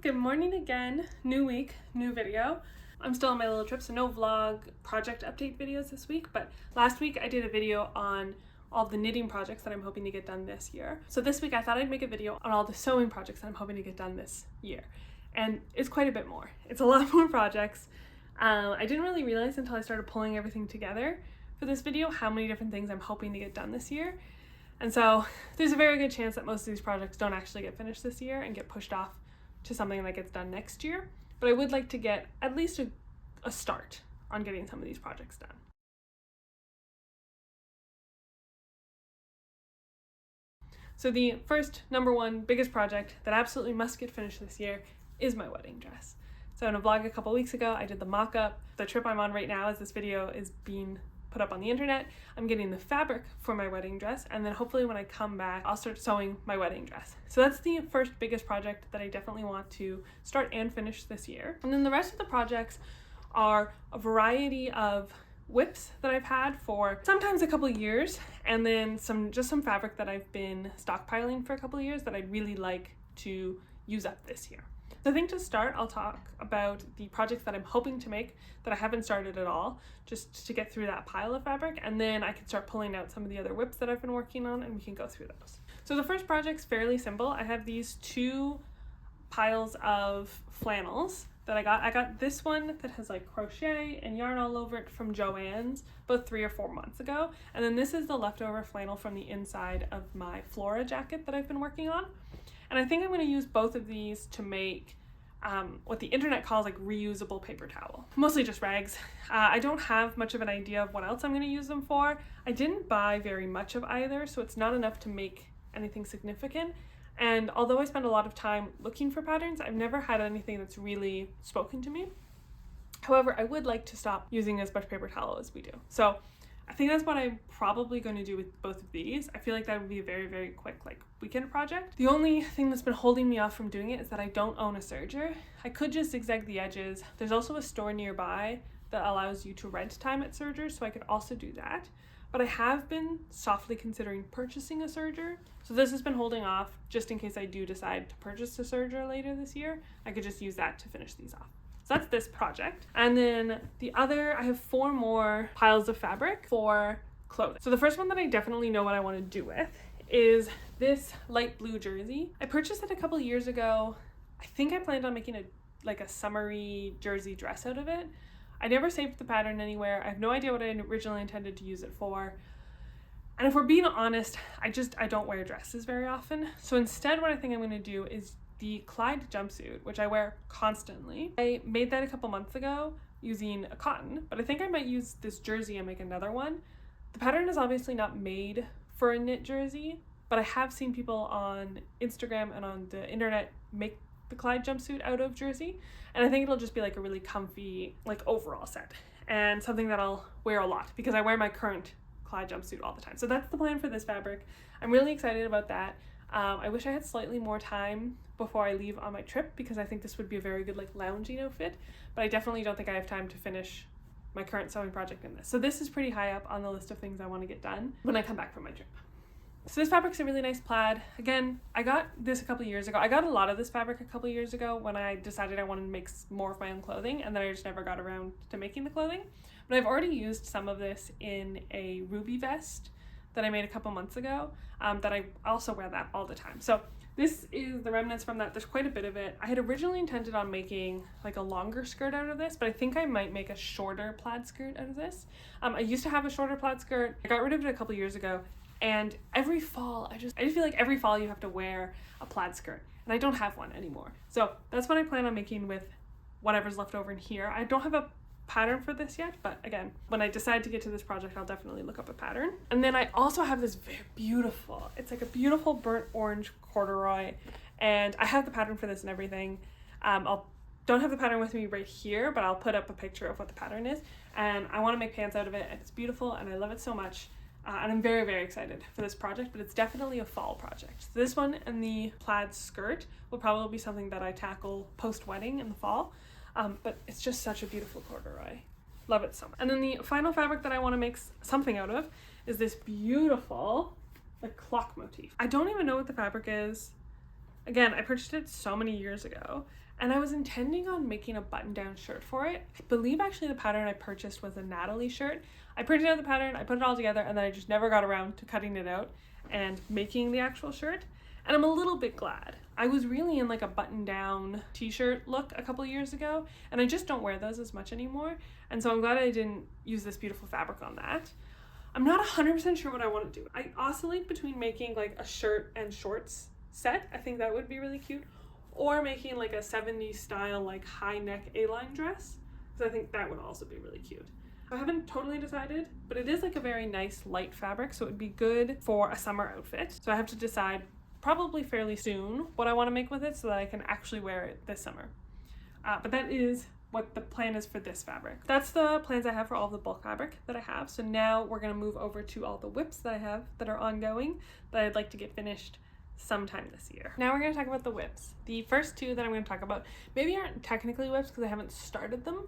Good morning again. New week, new video. I'm still on my little trip, so no vlog project update videos this week, but last week I did a video on all the knitting projects that I'm hoping to get done this year. So this week I thought I'd make a video on all the sewing projects that I'm hoping to get done this year. And it's quite a bit more. It's a lot more projects. I didn't really realize until I started pulling everything together for this video how many different things I'm hoping to get done this year. And so there's a very good chance that most of these projects don't actually get finished this year and get pushed off to something that gets done next year. But I would like to get at least a start on getting some of these projects done. So the first, number one, biggest project that absolutely must get finished this year is my wedding dress. So in a vlog a couple weeks ago, I did the mock-up. The trip I'm on right now as this video is being put up on the internet, I'm getting the fabric for my wedding dress, and then hopefully when I come back, I'll start sewing my wedding dress. So that's the first biggest project that I definitely want to start and finish this year. And then the rest of the projects are a variety of whips that I've had for sometimes a couple of years, and then just some fabric that I've been stockpiling for a couple of years that I'd really like to use up this year. So I think to start, I'll talk about the projects that I'm hoping to make that I haven't started at all, just to get through that pile of fabric, and then I can start pulling out some of the other whips that I've been working on and we can go through those. So the first project's fairly simple. I have these two piles of flannels that I got this one that has like crochet and yarn all over it from Joann's about 3 or 4 months ago, and then this is the leftover flannel from the inside of my Flora jacket that I've been working on. And I think I'm going to use both of these to make what the internet calls like reusable paper towel. Mostly just rags. I don't have much of an idea of what else I'm going to use them for. I didn't buy very much of either, so it's not enough to make anything significant. And although I spend a lot of time looking for patterns, I've never had anything that's really spoken to me. However, I would like to stop using as much paper towel as we do. So I think that's what I'm probably going to do with both of these. I feel like that would be a very, very quick like weekend project. The only thing that's been holding me off from doing it is that I don't own a serger. I could just zigzag the edges. There's also a store nearby that allows you to rent time at sergers, so I could also do that. But I have been softly considering purchasing a serger. So this has been holding off just in case I do decide to purchase a serger later this year. I could just use that to finish these off. So that's this project. And then the other, I have 4 more piles of fabric for clothing. So the first one that I definitely know what I want to do with is this light blue jersey. I purchased it a couple years ago. I think I planned on making a summery jersey dress out of it. I never saved the pattern anywhere. I have no idea what I originally intended to use it for. And if we're being honest, I don't wear dresses very often. So instead what I think I'm going to do is the Clyde Jumpsuit, which I wear constantly. I made that a couple months ago using a cotton, but I think I might use this jersey and make another one. The pattern is obviously not made for a knit jersey, but I have seen people on Instagram and on the internet make the Clyde Jumpsuit out of jersey, and I think it'll just be like a really comfy like overall set and something that I'll wear a lot because I wear my current Clyde Jumpsuit all the time. So that's the plan for this fabric. I'm really excited about that. I wish I had slightly more time before I leave on my trip because I think this would be a very good like lounging outfit, but I definitely don't think I have time to finish my current sewing project in this. So this is pretty high up on the list of things I want to get done when I come back from my trip. So this fabric's a really nice plaid. Again, I got this a couple years ago. I got a lot of this fabric a couple years ago when I decided I wanted to make more of my own clothing, and then I just never got around to making the clothing. But I've already used some of this in a ruby vest that I made a couple months ago, that I also wear that all the time. So this is the remnants from that. There's quite a bit of it. I had originally intended on making like a longer skirt out of this, but I think I might make a shorter plaid skirt out of this. I used to have a shorter plaid skirt. I got rid of it a couple years ago, and every fall I just feel like every fall you have to wear a plaid skirt, and I don't have one anymore. So that's what I plan on making with whatever's left over in here. I don't have a pattern for this yet, but again, when I decide to get to this project, I'll definitely look up a pattern. And then I also have this very beautiful, it's like a beautiful burnt orange corduroy, and I have the pattern for this and everything. Don't have the pattern with me right here, but I'll put up a picture of what the pattern is, and I want to make pants out of it, and it's beautiful and I love it so much. And I'm very, very excited for this project, but it's definitely a fall project. So this one and the plaid skirt will probably be something that I tackle post-wedding in the fall. But it's just such a beautiful corduroy. Love it so much. And then the final fabric that I want to make something out of is this beautiful like clock motif. I don't even know what the fabric is. Again, I purchased it so many years ago, and I was intending on making a button-down shirt for it. I believe actually the pattern I purchased was a Natalie shirt. I printed out the pattern, I put it all together, and then I just never got around to cutting it out and making the actual shirt. And I'm a little bit glad. I was really in like a button-down t-shirt look a couple years ago, and I just don't wear those as much anymore. And so I'm glad I didn't use this beautiful fabric on that. I'm not 100% sure what I want to do. I oscillate between making like a shirt and shorts set. I think that would be really cute. Or making like a 70s style like high neck A-line dress, because I think that would also be really cute. I haven't totally decided, but it is like a very nice light fabric, so it would be good for a summer outfit. So I have to decide probably fairly soon what I want to make with it so that I can actually wear it this summer. But that is what the plan is for this fabric. That's the plans I have for all the bulk fabric that I have. So now we're going to move over to all the whips that I have that are ongoing that I'd like to get finished sometime this year. Now we're going to talk about the whips. The first two that I'm going to talk about maybe aren't technically whips because I haven't started them,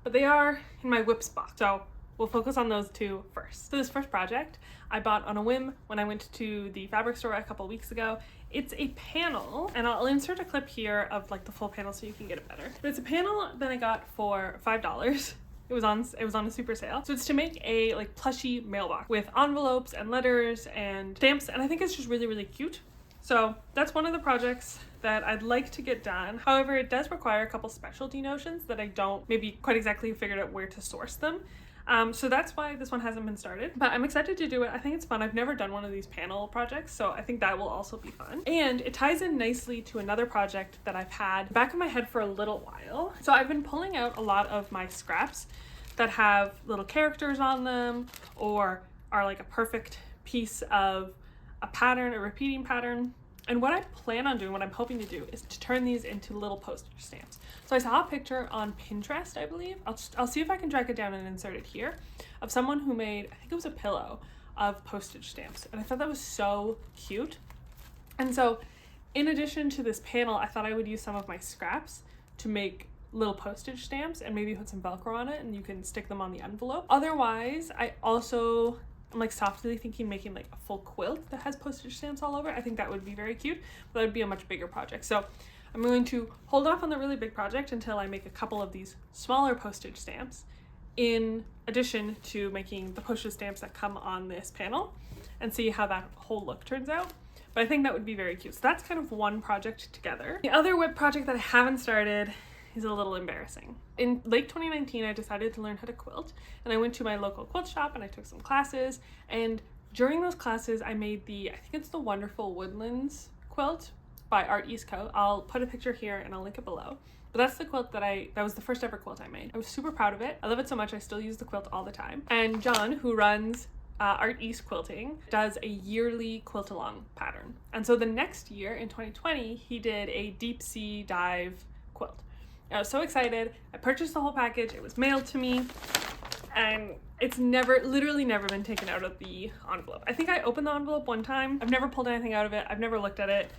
but they are in my whips box. So we'll focus on those two first. So this first project I bought on a whim when I went to the fabric store a couple weeks ago. It's a panel, and I'll insert a clip here of like the full panel so you can get it better. But it's a panel that I got for $5. It was on a super sale. So it's to make a like plushy mailbox with envelopes and letters and stamps, and I think it's just really, really cute. So that's one of the projects that I'd like to get done. However, it does require a couple specialty notions that I don't maybe quite exactly figured out where to source them. So that's why this one hasn't been started, but I'm excited to do it. I think it's fun. I've never done one of these panel projects, so I think that will also be fun. And it ties in nicely to another project that I've had back in my head for a little while. So I've been pulling out a lot of my scraps that have little characters on them or are like a perfect piece of a pattern, a repeating pattern. And what I plan on doing, what I'm hoping to do, is to turn these into little postage stamps. So I saw a picture on Pinterest, I believe. I'll see if I can track it down and insert it here, of someone who made, I think it was a pillow, of postage stamps. And I thought that was so cute. And so in addition to this panel, I thought I would use some of my scraps to make little postage stamps and maybe put some Velcro on it and you can stick them on the envelope. Otherwise, I'm like softly thinking making like a full quilt that has postage stamps all over. I think that would be very cute, but that would be a much bigger project. So I'm going to hold off on the really big project until I make a couple of these smaller postage stamps in addition to making the postage stamps that come on this panel and see how that whole look turns out. But I think that would be very cute. So that's kind of one project together. The other whip project that I haven't started is a little embarrassing. In late 2019, I decided to learn how to quilt, and I went to my local quilt shop and I took some classes, and during those classes I made I think it's the Wonderful Woodlands quilt by Art East Coast. I'll put a picture here and I'll link it below. But that's the quilt that was the first ever quilt I made. I was super proud of it. I love it so much I still use the quilt all the time. And John, who runs Art East Quilting, does a yearly quilt along pattern. And so the next year in 2020, he did a deep sea dive quilt. I was so excited. I purchased the whole package. It was mailed to me, and it's literally never been taken out of the envelope. I think I opened the envelope one time. I've never pulled anything out of it. I've never looked at it.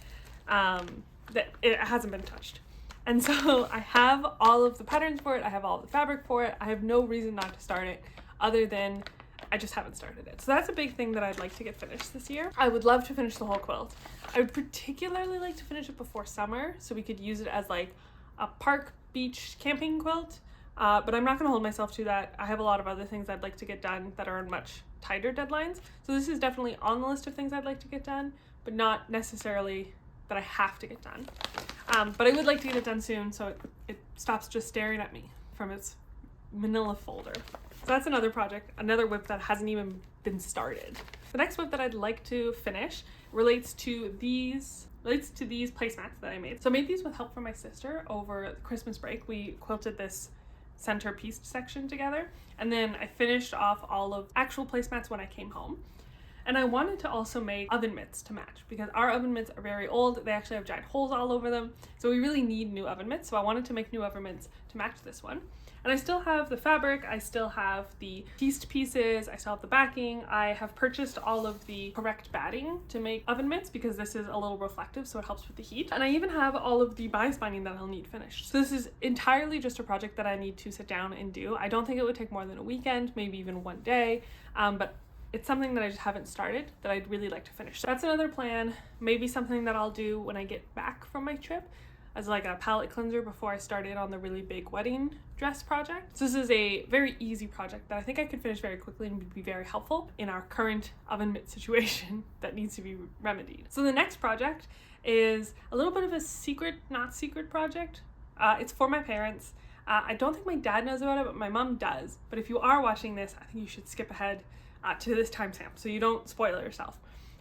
It hasn't been touched. And so I have all of the patterns for it. I have all the fabric for it. I have no reason not to start it other than I just haven't started it. So that's a big thing that I'd like to get finished this year. I would love to finish the whole quilt. I would particularly like to finish it before summer so we could use it as like a park beach camping quilt, but I'm not going to hold myself to that. I have a lot of other things I'd like to get done that are on much tighter deadlines. So this is definitely on the list of things I'd like to get done, but not necessarily that I have to get done. But I would like to get it done soon so it stops just staring at me from its manila folder. So that's another project, another whip that hasn't even been started. The next whip that I'd like to finish relates to these placemats that I made. So I made these with help from my sister over Christmas break. We quilted this centerpiece section together, and then I finished off all of actual placemats when I came home. And I wanted to also make oven mitts to match because our oven mitts are very old. They actually have giant holes all over them. So we really need new oven mitts. So I wanted to make new oven mitts to match this one. And I still have the fabric, I still have the pieced pieces, I still have the backing. I have purchased all of the correct batting to make oven mitts because this is a little reflective, so it helps with the heat. And I even have all of the bias binding that I'll need finished. So this is entirely just a project that I need to sit down and do. I don't think it would take more than a weekend, maybe even one day, but it's something that I just haven't started that I'd really like to finish. So that's another plan, maybe something that I'll do when I get back from my trip as like a palette cleanser before I started on the really big wedding dress project. So this is a very easy project that I think I could finish very quickly and would be very helpful in our current oven mitt situation that needs to be remedied. So the next project is a little bit of a secret, not secret project. It's for my parents. I don't think my dad knows about it, but my mom does. But if you are watching this, I think you should skip ahead to this timestamp so you don't spoil it yourself.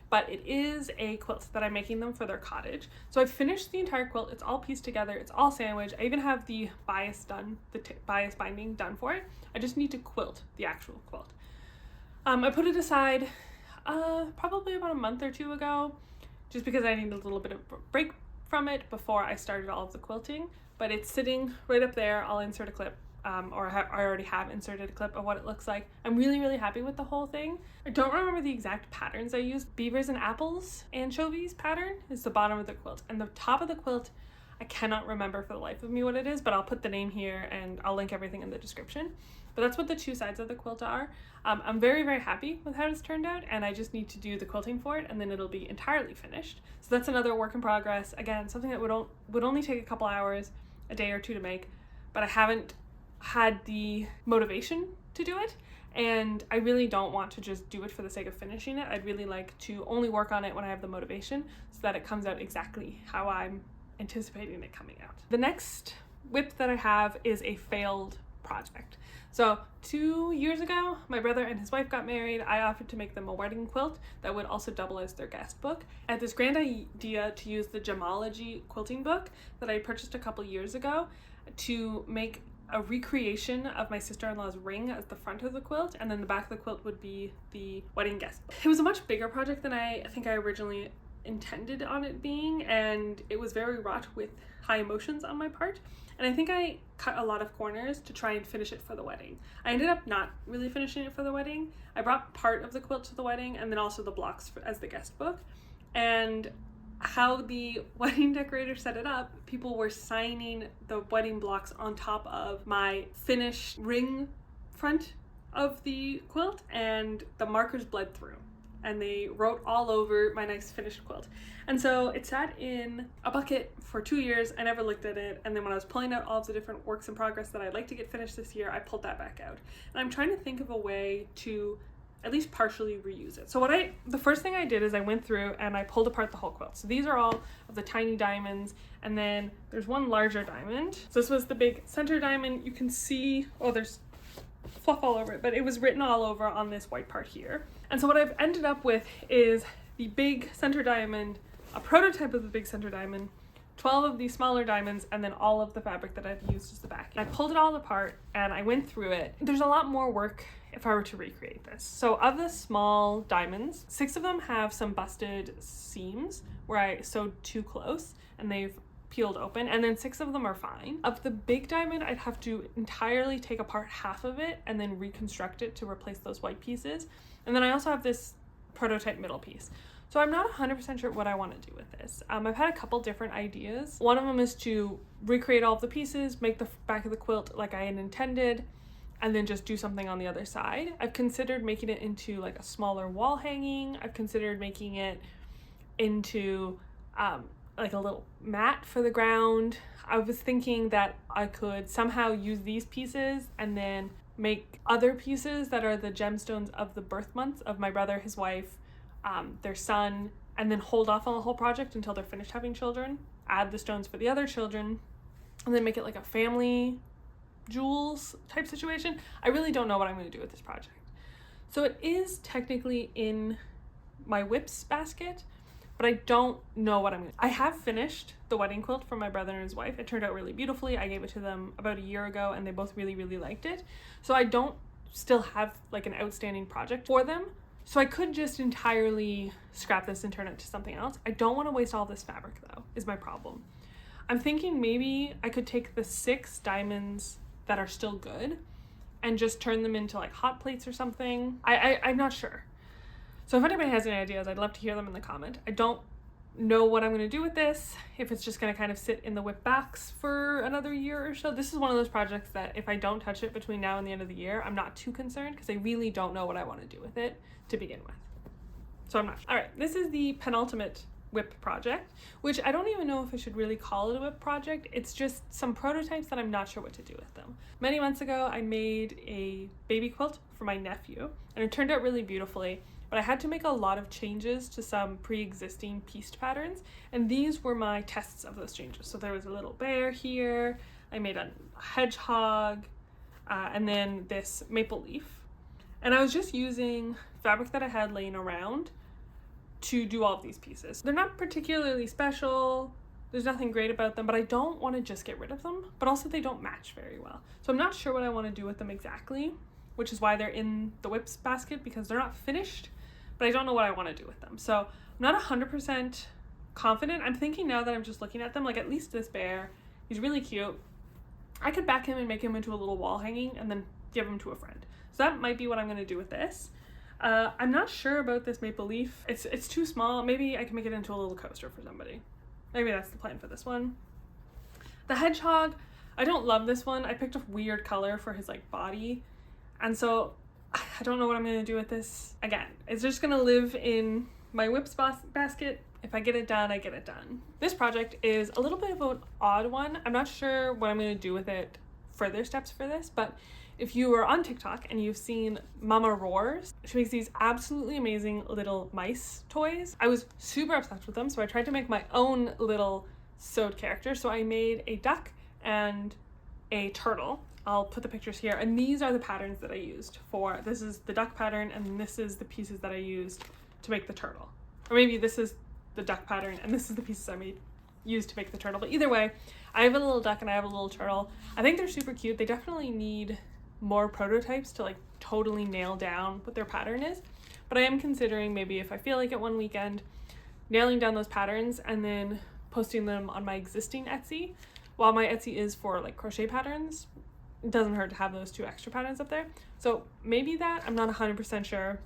But it is a quilt that I'm making them for their cottage. So I've finished the entire quilt. It's all pieced together. It's all sandwiched. I even have the bias done, the bias binding done for it. I just need to quilt the actual quilt. I put it aside probably about a month or two ago, just because I needed a little bit of a break from it before I started all of the quilting. But it's sitting right up there. I'll insert a clip. Or I already have inserted a clip of what it looks like. I'm really, really happy with the whole thing. I don't remember the exact patterns I used. Beavers and apples anchovies pattern is the bottom of the quilt. And the top of the quilt, I cannot remember for the life of me what it is, but I'll put the name here and I'll link everything in the description. But that's what the two sides of the quilt are. I'm very, very happy with how it's turned out, and I just need to do the quilting for it and then it'll be entirely finished. So that's another work in progress. Again, something that would only take a couple hours, a day or two to make, but I haven't had the motivation to do it, and I really don't want to just do it for the sake of finishing it. I'd really like to only work on it when I have the motivation so that it comes out exactly how I'm anticipating it coming out. The next whip that I have is a failed project. So 2 years ago, my brother and his wife got married. I offered to make them a wedding quilt that would also double as their guest book. I had this grand idea to use the Gemology quilting book that I purchased a couple years ago to make a recreation of my sister-in-law's ring as the front of the quilt, and then the back of the quilt would be the wedding guest book. It was a much bigger project than I think I originally intended on it being, and it was very wrought with high emotions on my part, and I think I cut a lot of corners to try and finish it for the wedding. I ended up not really finishing it for the wedding. I brought part of the quilt to the wedding and then also the blocks as the guest book, and how the wedding decorator set it up, people were signing the wedding blocks on top of my finished ring front of the quilt, and the markers bled through and they wrote all over my nice finished quilt. And so it sat in a bucket for 2 years. I never looked at it, and then when I was pulling out all of the different works in progress that I'd like to get finished this year, I pulled that back out. And I'm trying to think of a way to at least partially reuse it. So the first thing I did is I went through and I pulled apart the whole quilt. So these are all of the tiny diamonds, and then there's one larger diamond. So this was the big center diamond. You can see, oh, there's fluff all over it, but it was written all over on this white part here. And so what I've ended up with is the big center diamond, a prototype of the big center diamond, 12 of these smaller diamonds, and then all of the fabric that I've used as the back. And I pulled it all apart and I went through it. There's a lot more work if I were to recreate this. So of the small diamonds, 6 of them have some busted seams where I sewed too close and they've peeled open, and then 6 of them are fine. Of the big diamond, I'd have to entirely take apart half of it and then reconstruct it to replace those white pieces. And then I also have this prototype middle piece. So I'm not 100% sure what I want to do with this. I've had a couple different ideas. One of them is to recreate all of the pieces, make the back of the quilt like I had intended, and then just do something on the other side. I've considered making it into like a smaller wall hanging. I've considered making it into like a little mat for the ground. I was thinking that I could somehow use these pieces and then make other pieces that are the gemstones of the birth months of my brother, his wife, their son, and then hold off on the whole project until they're finished having children, add the stones for the other children, and then make it like a family jewels type situation. I really don't know what I'm going to do with this project. So it is technically in my whips basket, but I don't know what I'm going to. I have finished the wedding quilt for my brother and his wife. It turned out really beautifully. I gave it to them about a year ago and they both really, really liked it. So I don't still have like an outstanding project for them. So I could just entirely scrap this and turn it to something else. I don't want to waste all this fabric though, is my problem. I'm thinking maybe I could take the 6 diamonds that are still good and just turn them into like hot plates or something. I'm not sure. So if anybody has any ideas, I'd love to hear them in the comment. I don't know what I'm going to do with this, if it's just going to kind of sit in the whip box for another year or so. This is one of those projects that if I don't touch it between now and the end of the year, I'm not too concerned because I really don't know what I want to do with it to begin with. So I'm not sure. All right, this is the penultimate whip project, which I don't even know if I should really call it a whip project. It's just some prototypes that I'm not sure what to do with them. Many months ago, I made a baby quilt for my nephew, and it turned out really beautifully. But I had to make a lot of changes to some pre-existing pieced patterns, and these were my tests of those changes. So there was a little bear here, I made a hedgehog, and then this maple leaf. And I was just using fabric that I had laying around to do all of these pieces. They're not particularly special, there's nothing great about them, but I don't want to just get rid of them, but also they don't match very well. So I'm not sure what I want to do with them exactly, which is why they're in the whips basket, because they're not finished, but I don't know what I want to do with them. So I'm not 100% confident. I'm thinking now that I'm just looking at them, like at least this bear, he's really cute. I could back him and make him into a little wall hanging and then give him to a friend. So that might be what I'm going to do with this. I'm not sure about this maple leaf. It's too small. Maybe I can make it into a little coaster for somebody. Maybe that's the plan for this one. The hedgehog, I don't love this one. I picked a weird color for his like body. And so I don't know what I'm going to do with this. Again, it's just going to live in my whips basket. If I get it done, I get it done. This project is a little bit of an odd one. I'm not sure what I'm going to do with it, further steps for this, but if you are on TikTok and you've seen Mama Roars, she makes these absolutely amazing little mice toys. I was super obsessed with them, so I tried to make my own little sewed character. So I made a duck and a turtle. I'll put the pictures here, and these are the patterns that I used for, this is the duck pattern, and this is the pieces that I used to make the turtle. Or maybe this is the duck pattern, and this is the pieces I used to make the turtle. But either way, I have a little duck and I have a little turtle. I think they're super cute. They definitely need more prototypes to like totally nail down what their pattern is. But I am considering maybe if I feel like it one weekend, nailing down those patterns and then posting them on my existing Etsy. While my Etsy is for like crochet patterns, it doesn't hurt to have those 2 extra patterns up there. So maybe that, I'm not 100% sure.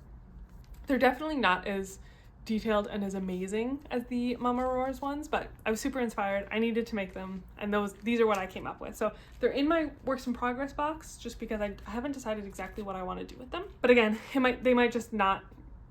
They're definitely not as detailed and as amazing as the Mama Roars ones, but I was super inspired. I needed to make them, and these are what I came up with. So they're in my works in progress box just because I haven't decided exactly what I want to do with them. But again, they might just not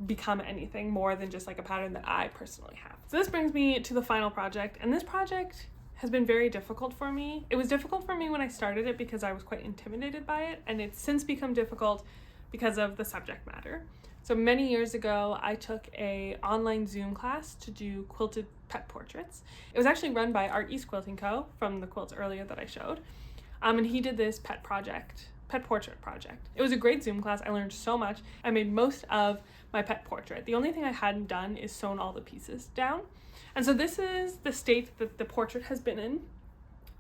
become anything more than just like a pattern that I personally have. So this brings me to the final project, and this project has been very difficult for me. It was difficult for me when I started it because I was quite intimidated by it, and it's since become difficult because of the subject matter. So many years ago, I took a online Zoom class to do quilted pet portraits. It was actually run by Art East Quilting Co. from the quilts earlier that I showed. And he did this pet portrait project. It was a great Zoom class. I learned so much. I made most of my pet portrait. The only thing I hadn't done is sewn all the pieces down. And so this is the state that the portrait has been in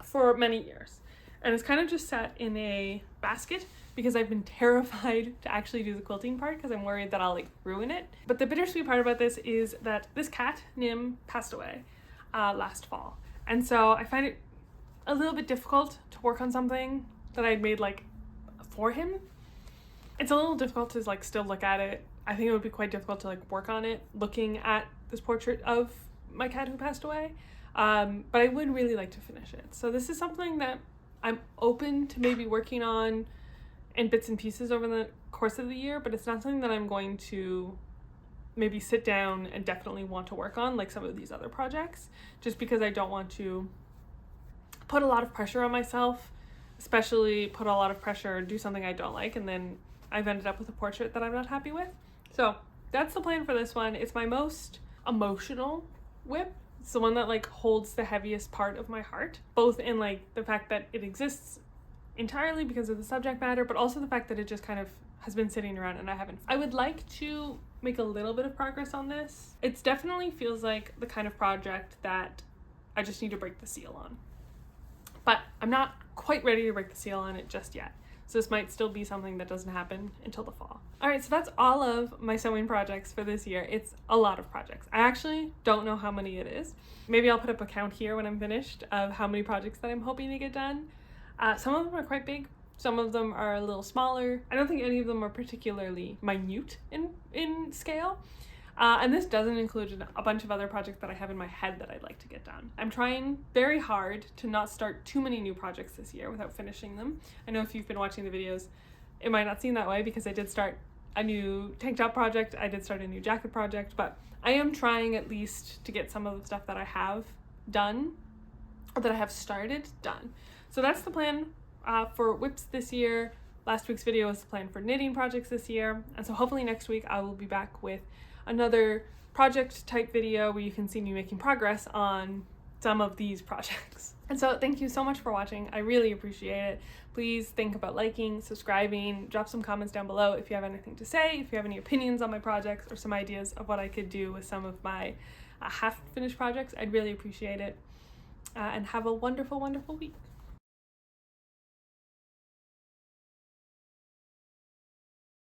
for many years. And it's kind of just sat in a basket because I've been terrified to actually do the quilting part because I'm worried that I'll like ruin it. But the bittersweet part about this is that this cat, Nim, passed away last fall. And so I find it a little bit difficult to work on something that I'd made like for him. It's a little difficult to like still look at it. I think it would be quite difficult to like work on it looking at this portrait of my cat who passed away. But I would really like to finish it. So this is something that I'm open to maybe working on in bits and pieces over the course of the year, but it's not something that I'm going to maybe sit down and definitely want to work on like some of these other projects, just because I don't want to put a lot of pressure on myself, especially put a lot of pressure, do something I don't like, and then I've ended up with a portrait that I'm not happy with. So that's the plan for this one. It's my most emotional whip. It's the one that like holds the heaviest part of my heart, both in like the fact that it exists entirely because of the subject matter, but also the fact that it just kind of has been sitting around and I haven't. I would like to make a little bit of progress on this. It definitely feels like the kind of project that I just need to break the seal on, but I'm not quite ready to break the seal on it just yet. So this might still be something that doesn't happen until the fall. All right, so that's all of my sewing projects for this year. It's a lot of projects. I actually don't know how many it is. Maybe I'll put up a count here when I'm finished of how many projects that I'm hoping to get done. Some of them are quite big. Some of them are a little smaller. I don't think any of them are particularly minute in scale. And this doesn't include a bunch of other projects that I have in my head that I'd like to get done. I'm trying very hard to not start too many new projects this year without finishing them. I know if you've been watching the videos, it might not seem that way because I did start a new tank top project, I did start a new jacket project, but I am trying at least to get some of the stuff that I have done, or that I have started, done. So that's the plan for whips this year. Last week's video was the plan for knitting projects this year, and so hopefully next week I will be back with another project type video where you can see me making progress on some of these projects. And so thank you so much for watching. I really appreciate it. Please think about liking, subscribing, drop some comments down below if you have anything to say, if you have any opinions on my projects or some ideas of what I could do with some of my half-finished projects. I'd really appreciate it. And have a wonderful, wonderful week.